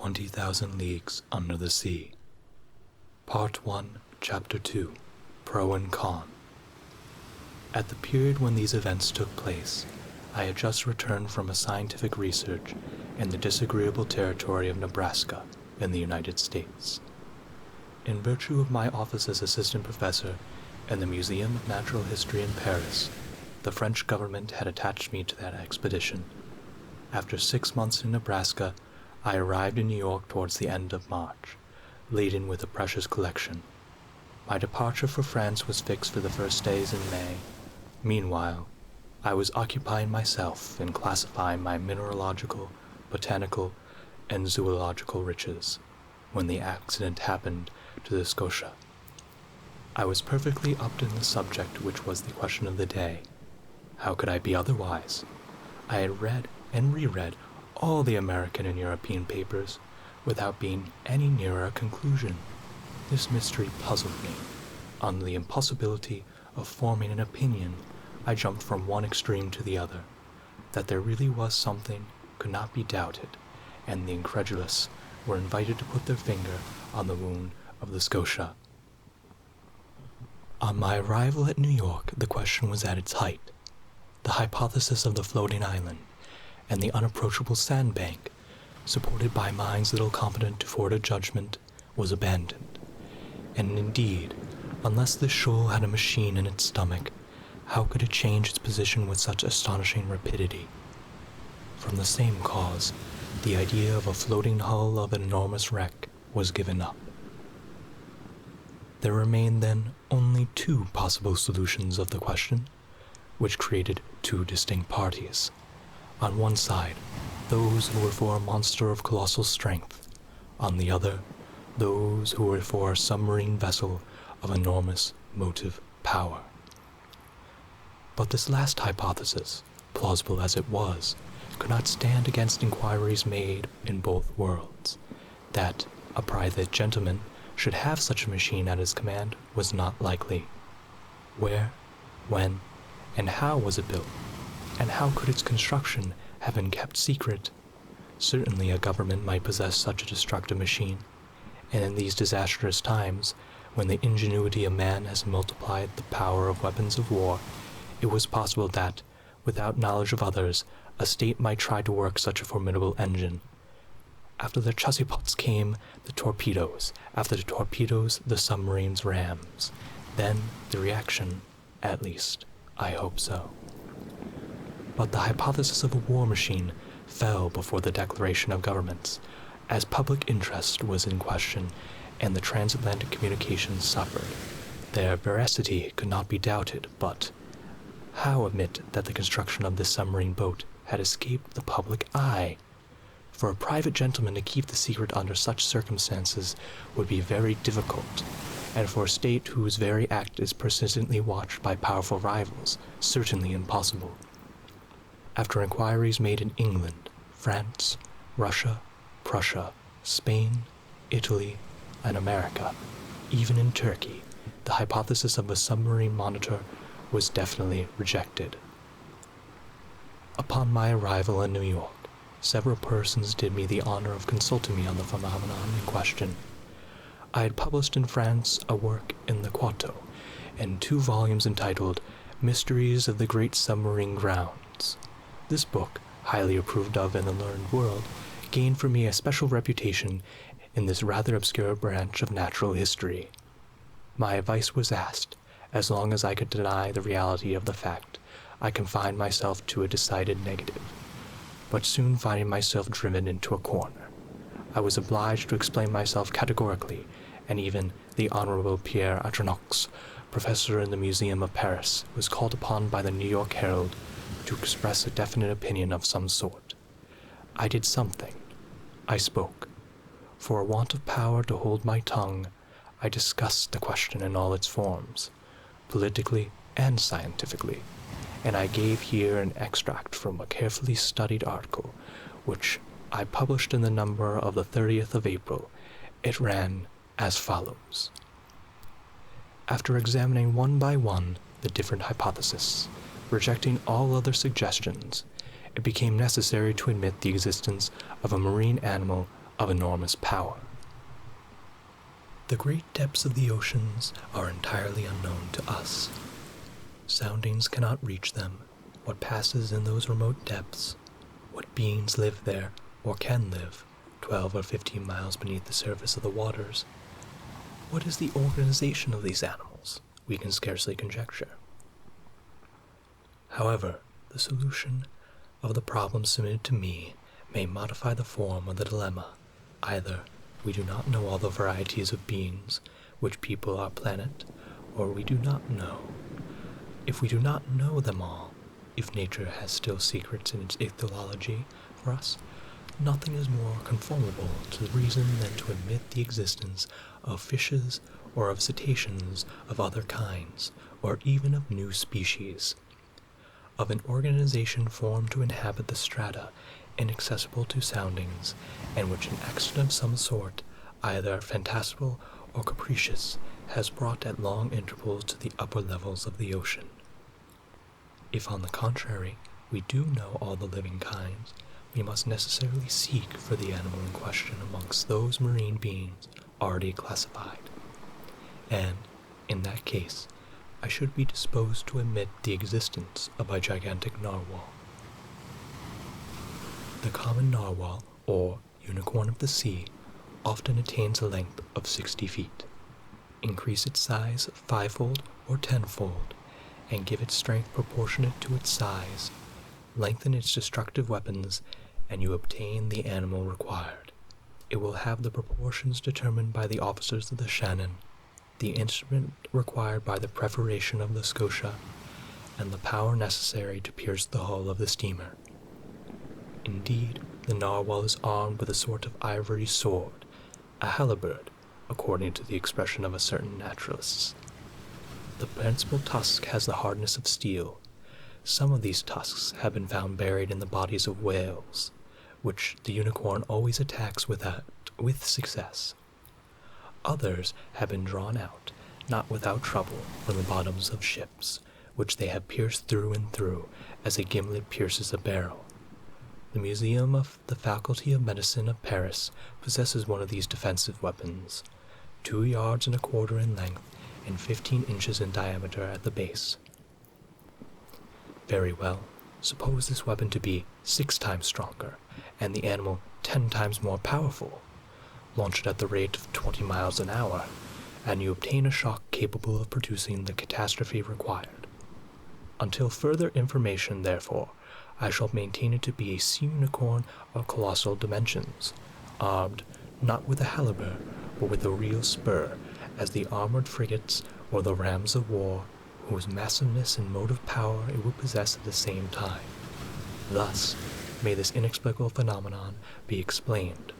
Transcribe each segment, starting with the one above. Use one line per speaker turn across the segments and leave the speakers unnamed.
20,000 Leagues Under the Sea. Part 1, Chapter 2, Pro and Con. At the period when these events took place, I had just returned from a scientific research in the disagreeable territory of Nebraska in the United States. In virtue of my office as assistant professor in the Museum of Natural History in Paris, the French government had attached me to that expedition. After 6 months in Nebraska, I arrived in New York towards the end of March, laden with a precious collection. My departure for France was fixed for the first days in May. Meanwhile, I was occupying myself in classifying my mineralogical, botanical, and zoological riches, when the accident happened to the Scotia. I was perfectly up to the subject which was the question of the day. How could I be otherwise? I had read and reread all the American and European papers without being any nearer a conclusion. This mystery puzzled me. On the impossibility of forming an opinion, I jumped from one extreme to the other. That there really was something could not be doubted, and the incredulous were invited to put their finger on the wound of the Scotia. On my arrival at New York, the question was at its height. The hypothesis of the floating island and the unapproachable sandbank, supported by minds little competent to forward a judgment, was abandoned. And indeed, unless this shoal had a machine in its stomach, how could it change its position with such astonishing rapidity? From the same cause, the idea of a floating hull of an enormous wreck was given up. There remained then only 2 possible solutions of the question, which created 2 distinct parties. On one side, those who were for a monster of colossal strength. On the other, those who were for a submarine vessel of enormous motive power. But this last hypothesis, plausible as it was, could not stand against inquiries made in both worlds. That a private gentleman should have such a machine at his command was not likely. Where, when, and how was it built? And how could its construction have been kept secret? Certainly a government might possess such a destructive machine, and in these disastrous times, when the ingenuity of man has multiplied the power of weapons of war, it was possible that, without knowledge of others, a state might try to work such a formidable engine. After the chassepôts came the torpedoes, after the torpedoes the submarines' rams, then the reaction, at least, I hope so. But the hypothesis of a war machine fell before the declaration of governments, as public interest was in question and the transatlantic communications suffered. Their veracity could not be doubted, but how admit that the construction of this submarine boat had escaped the public eye? For a private gentleman to keep the secret under such circumstances would be very difficult, and for a state whose very act is persistently watched by powerful rivals, certainly impossible. After inquiries made in England, France, Russia, Prussia, Spain, Italy, and America, even in Turkey, the hypothesis of a submarine monitor was definitely rejected. Upon my arrival in New York, several persons did me the honor of consulting me on the phenomenon in question. I had published in France a work in the Quarto, and 2 volumes entitled Mysteries of the Great Submarine Grounds. This book, highly approved of in the learned world, gained for me a special reputation in this rather obscure branch of natural history. My advice was asked. As long as I could deny the reality of the fact, I confined myself to a decided negative. But soon finding myself driven into a corner, I was obliged to explain myself categorically, and even the Honorable Pierre Atronox, professor in the Museum of Paris, was called upon by the New York Herald to express a definite opinion of some sort. I did something. I spoke. For a want of power to hold my tongue, I discussed the question in all its forms, politically and scientifically, and I gave here an extract from a carefully studied article, which I published in the number of the 30th of April. It ran as follows. After examining one by one the different hypotheses, rejecting all other suggestions, it became necessary to admit the existence of a marine animal of enormous power. The great depths of the oceans are entirely unknown to us. Soundings cannot reach them. What passes in those remote depths, what beings live there, or can live, 12 or 15 miles beneath the surface of the waters. What is the organization of these animals? We can scarcely conjecture. However, the solution of the problem submitted to me may modify the form of the dilemma. Either we do not know all the varieties of beings which people our planet, or we do not know. If we do not know them all, if nature has still secrets in its ichthyology for us, nothing is more conformable to reason than to admit the existence of fishes or of cetaceans of other kinds, or even of new species, of an organization formed to inhabit the strata inaccessible to soundings, and which an accident of some sort, either fantastical or capricious, has brought at long intervals to the upper levels of the ocean. If, on the contrary, we do know all the living kinds, we must necessarily seek for the animal in question amongst those marine beings already classified. And, in that case, I should be disposed to admit the existence of a gigantic narwhal. The common narwhal, or unicorn of the sea, often attains a length of 60 feet. Increase its size 5-fold or 10-fold, and give it strength proportionate to its size. Lengthen its destructive weapons, and you obtain the animal required. It will have the proportions determined by the officers of the Shannon, the instrument required by the perforation of the Scotia, and the power necessary to pierce the hull of the steamer. Indeed, the narwhal is armed with a sort of ivory sword, a halberd, according to the expression of a certain naturalist. The principal tusk has the hardness of steel. Some of these tusks have been found buried in the bodies of whales, which the unicorn always attacks with success. Others have been drawn out, not without trouble, from the bottoms of ships, which they have pierced through and through, as a gimlet pierces a barrel. The Museum of the Faculty of Medicine of Paris possesses one of these defensive weapons, 2 yards and a quarter in length and 15 inches in diameter at the base. Very well, suppose this weapon to be 6 times stronger, and the animal 10 times more powerful. Launch it at the rate of 20 miles an hour, and you obtain a shock capable of producing the catastrophe required. Until further information, therefore, I shall maintain it to be a sea unicorn of colossal dimensions, armed not with a halberd, but with a real spur, as the armored frigates or the rams of war, whose massiveness and motive power it would possess at the same time. Thus may this inexplicable phenomenon be explained,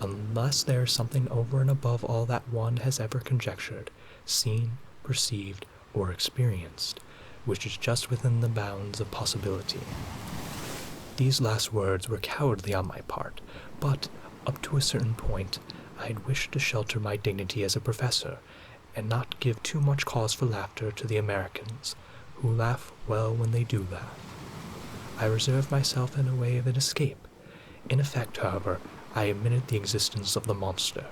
unless there is something over and above all that one has ever conjectured, seen, perceived, or experienced, which is just within the bounds of possibility. These last words were cowardly on my part, but, up to a certain point, I had wished to shelter my dignity as a professor, and not give too much cause for laughter to the Americans, who laugh well when they do laugh. I reserved myself in a way of an escape. In effect, however, I admitted the existence of the monster.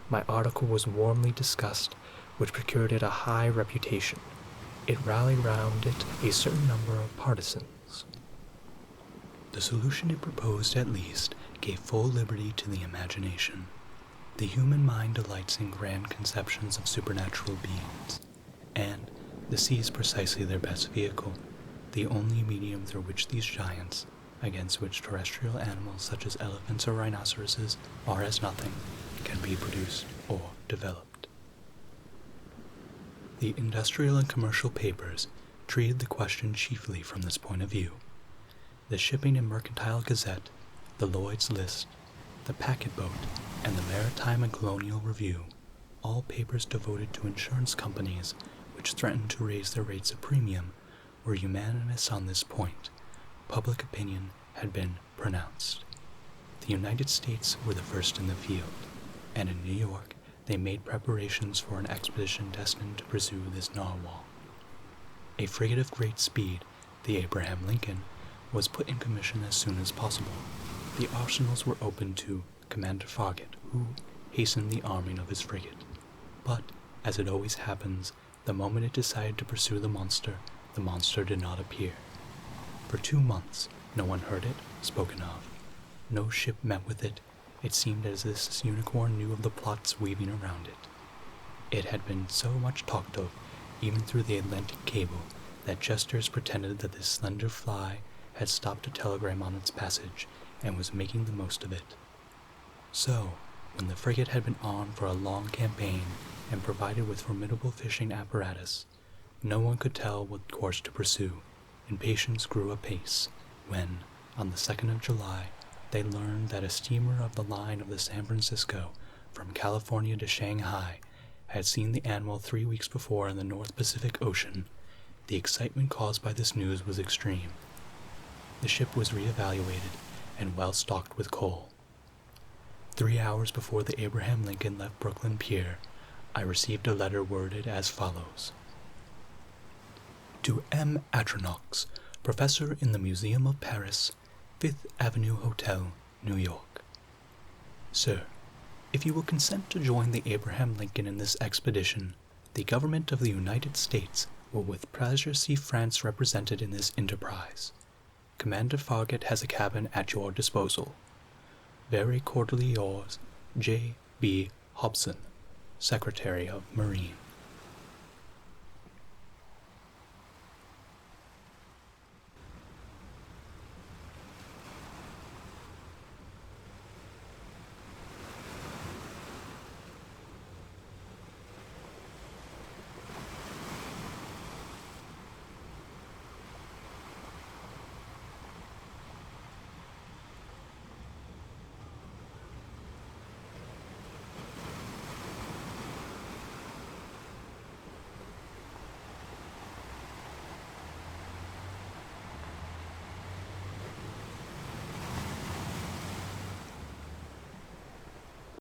My article was warmly discussed, which procured it a high reputation. It rallied round it a certain number of partisans. The solution it proposed, at least, gave full liberty to the imagination. The human mind delights in grand conceptions of supernatural beings, and the sea is precisely their best vehicle, the only medium through which these giants, against which terrestrial animals such as elephants or rhinoceroses are as nothing, can be produced or developed. The industrial and commercial papers treated the question chiefly from this point of view. The Shipping and Mercantile Gazette, the Lloyd's List, the Packet Boat, and the Maritime and Colonial Review, all papers devoted to insurance companies which threatened to raise their rates of premium, were unanimous on this point. Public opinion had been pronounced. The United States were the first in the field, and in New York they made preparations for an expedition destined to pursue this narwhal. A frigate of great speed, the Abraham Lincoln, was put in commission as soon as possible. The arsenals were opened to Commander Farragut, who hastened the arming of his frigate. But, as it always happens, the moment it decided to pursue the monster did not appear. For 2 months, no one heard it spoken of. No ship met with it. It seemed as if this unicorn knew of the plots weaving around it. It had been so much talked of, even through the Atlantic cable, that jesters pretended that this slender fly had stopped a telegram on its passage and was making the most of it. So, when the frigate had been on for a long campaign and provided with formidable fishing apparatus, no one could tell what course to pursue. Impatience grew apace when, on the 2nd of July, they learned that a steamer of the line of the San Francisco from California to Shanghai had seen the animal 3 weeks before in the North Pacific Ocean. The excitement caused by this news was extreme. The ship was re-evaluated and well stocked with coal. 3 hours before the Abraham Lincoln left Brooklyn Pier, I received a letter worded as follows. To M. Atronox, Professor in the Museum of Paris, 5th Avenue Hotel, New York. Sir, if you will consent to join the Abraham Lincoln in this expedition, the government of the United States will with pleasure see France represented in this enterprise. Commander Farragut has a cabin at your disposal. Very cordially yours, J. B. Hobson, Secretary of Marine.